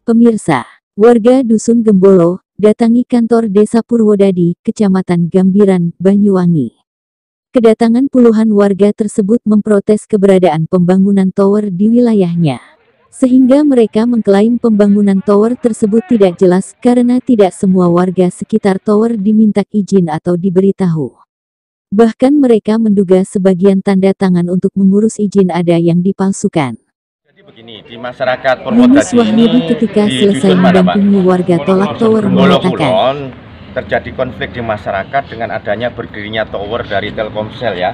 Pemirsa, warga Dusun Gembolo datangi kantor Desa Purwodadi, Kecamatan Gambiran, Banyuwangi. Kedatangan puluhan warga tersebut memprotes keberadaan pembangunan tower di wilayahnya. Sehingga mereka mengklaim pembangunan tower tersebut tidak jelas karena tidak semua warga sekitar tower diminta izin atau diberitahu. Bahkan mereka menduga sebagian tanda tangan untuk mengurus izin ada yang dipalsukan. Begini, di masyarakat Purwodadi ini ketika selesai mendampingi warga tolak tower mengatakan terjadi konflik di masyarakat dengan adanya berdirinya tower dari Telkomsel ya.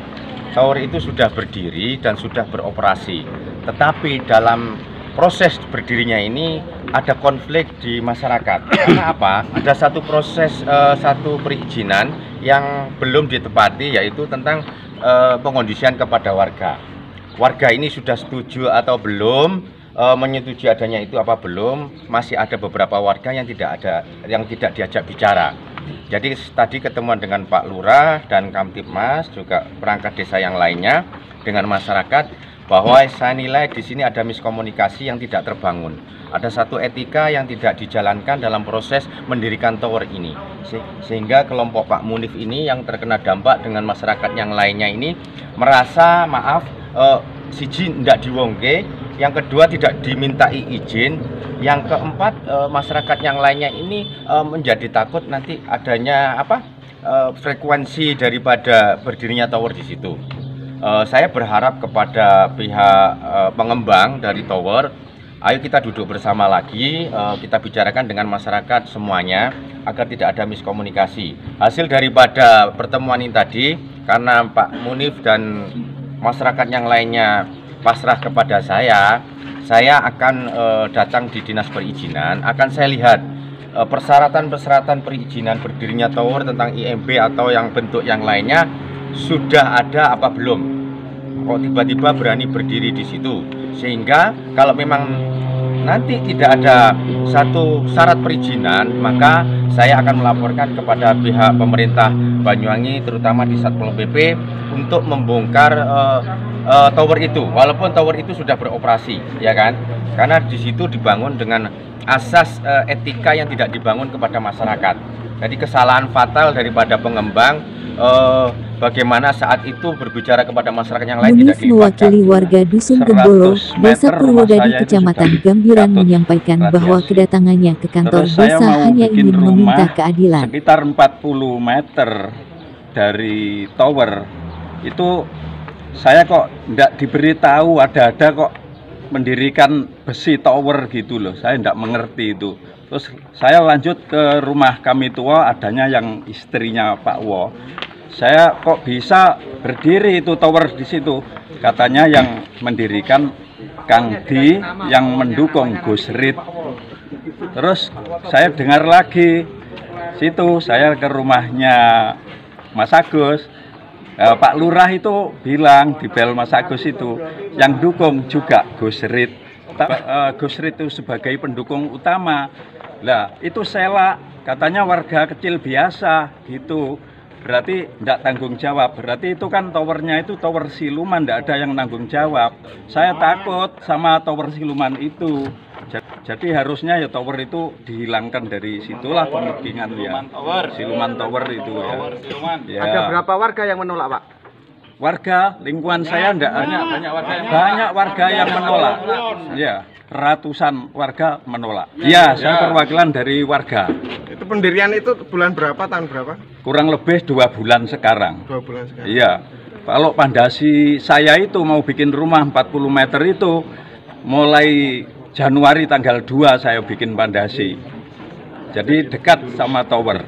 Tower itu sudah berdiri dan sudah beroperasi. Tetapi dalam proses berdirinya ini ada konflik di masyarakat. Karena apa? Ada satu proses, satu perizinan yang belum ditepati, yaitu tentang pengondisian kepada warga. Warga ini sudah setuju atau belum, menyetujui adanya itu apa belum, masih ada beberapa warga yang tidak diajak bicara. Jadi tadi ketemuan dengan Pak Lurah dan Kamtibmas, juga perangkat desa yang lainnya dengan masyarakat, bahwa saya nilai di sini ada miskomunikasi yang tidak terbangun. Ada satu etika yang tidak dijalankan dalam proses mendirikan tower ini. Sehingga kelompok Pak Munif ini yang terkena dampak dengan masyarakat yang lainnya ini merasa siji tidak diwongke, yang kedua tidak dimintai izin, yang keempat masyarakat yang lainnya ini menjadi takut nanti adanya frekuensi daripada berdirinya tower di situ. Saya berharap kepada pihak pengembang dari tower, ayo kita duduk bersama lagi, kita bicarakan dengan masyarakat semuanya agar tidak ada miskomunikasi. Hasil daripada pertemuan ini tadi, karena Pak Munif dan masyarakat yang lainnya pasrah kepada saya akan datang di dinas perizinan, akan saya lihat persyaratan-persyaratan perizinan berdirinya tower tentang IMB atau yang bentuk yang lainnya sudah ada apa belum. Kok tiba-tiba berani berdiri di situ, sehingga kalau memang nanti tidak ada satu syarat perizinan, maka saya akan melaporkan kepada pihak pemerintah Banyuwangi, terutama di Satpol PP, untuk membongkar tower itu, walaupun tower itu sudah beroperasi, ya kan? Karena di situ dibangun dengan asas etika yang tidak dibangun kepada masyarakat. Jadi kesalahan fatal daripada pengembang, bagaimana saat itu berbicara kepada masyarakat yang lain tidak dilibatkan. Mewakili warga Dusun Gembolo, Desa Purwodadi, Kecamatan Gambiran menyampaikan bahwa kedatangannya ke kantor desa hanya ingin meminta keadilan. Sekitar 40 meter dari tower itu saya kok tidak diberitahu, ada kok mendirikan besi tower gitu loh. Saya tidak mengerti itu. Terus saya lanjut ke rumah kami tua, adanya yang istrinya Pak Wo. Saya kok bisa berdiri itu tower di situ? Katanya yang mendirikan Kang Di, yang mendukung Gus Rit. Terus saya dengar lagi situ, saya ke rumahnya Mas Agus. Pak Lurah itu bilang di bel Mas Agus itu yang dukung juga Gus Rit. Gus Rit itu sebagai pendukung utama. Lah itu sela, katanya warga kecil biasa gitu. Berarti tidak tanggung jawab. Berarti itu kan towernya itu tower siluman, tidak ada yang tanggung jawab. Saya takut sama tower siluman itu. Jadi harusnya ya tower itu dihilangkan dari situlah pemukiman ya. Siluman tower itu ya. Ada berapa warga yang menolak, Pak? Warga lingkungan saya enggak banyak warga yang menolak. Ya, ratusan warga menolak. Ya, saya perwakilan dari warga. Itu pendirian itu bulan berapa, tahun berapa? Kurang lebih 2 bulan sekarang. 2 bulan sekarang. Iya. Kalau pondasi saya itu mau bikin rumah 40 meter itu mulai Januari tanggal 2 saya bikin pondasi. Jadi dekat sama tower.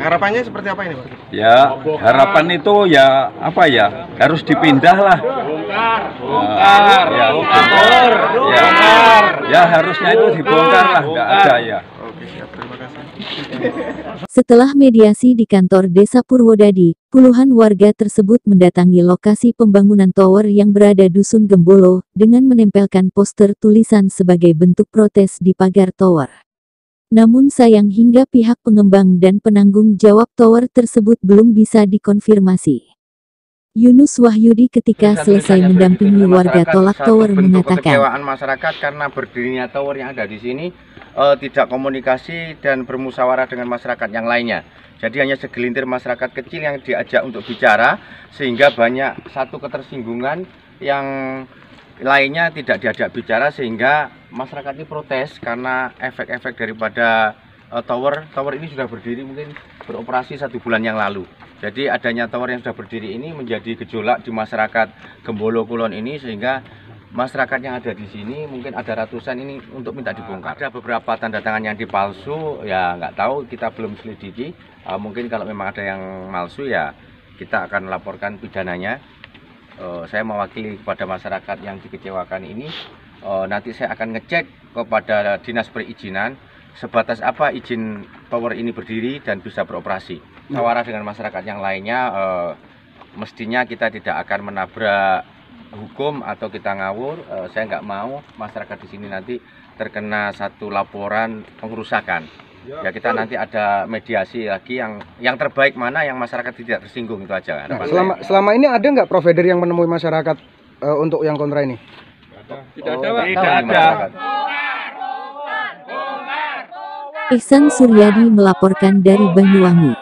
Harapannya seperti apa ini, Pak? Ya, harapan itu ya apa ya? Harus dipindah lah. Bongkar. Ya harusnya itu dibongkar lah, enggak ada ya. Oke, siap. Terima kasih. Setelah mediasi di kantor Desa Purwodadi, puluhan warga tersebut mendatangi lokasi pembangunan tower yang berada Dusun Gembolo dengan menempelkan poster tulisan sebagai bentuk protes di pagar tower. Namun sayang hingga pihak pengembang dan penanggung jawab tower tersebut belum bisa dikonfirmasi. Yunus Wahyudi ketika selesai mendampingi warga tolak tower mengatakan, kekecewaan masyarakat karena berdirinya tower yang ada di sini tidak komunikasi dan bermusyawarah dengan masyarakat yang lainnya. Jadi hanya segelintir masyarakat kecil yang diajak untuk bicara, sehingga banyak satu ketersinggungan, yang lainnya tidak diajak bicara, sehingga masyarakat ini protes karena efek-efek daripada tower ini sudah berdiri, mungkin beroperasi 1 bulan yang lalu. Jadi adanya tower yang sudah berdiri ini menjadi gejolak di masyarakat Gembolo Kulon ini, sehingga masyarakat yang ada di sini mungkin ada ratusan ini untuk minta dibongkar. Ada beberapa tanda tangan yang dipalsu, ya nggak tahu, kita belum selidiki. Mungkin kalau memang ada yang palsu ya kita akan laporkan pidananya. Saya mewakili kepada masyarakat yang dikecewakan ini. Nanti saya akan ngecek kepada dinas perizinan sebatas apa izin tower ini berdiri dan bisa beroperasi. Musyawarah dengan masyarakat yang lainnya, mestinya kita tidak akan menabrak hukum atau kita ngawur. Saya nggak mau masyarakat di sini nanti terkena satu laporan pengerusakan. Ya kita nanti ada mediasi lagi yang terbaik mana, yang masyarakat tidak tersinggung, itu aja. Nah, selama ini ada nggak provider yang menemui masyarakat untuk yang kontra ini? Tidak ada, Pak. Tidak ada. Ihsan Suryadi melaporkan dari Banyuwangi.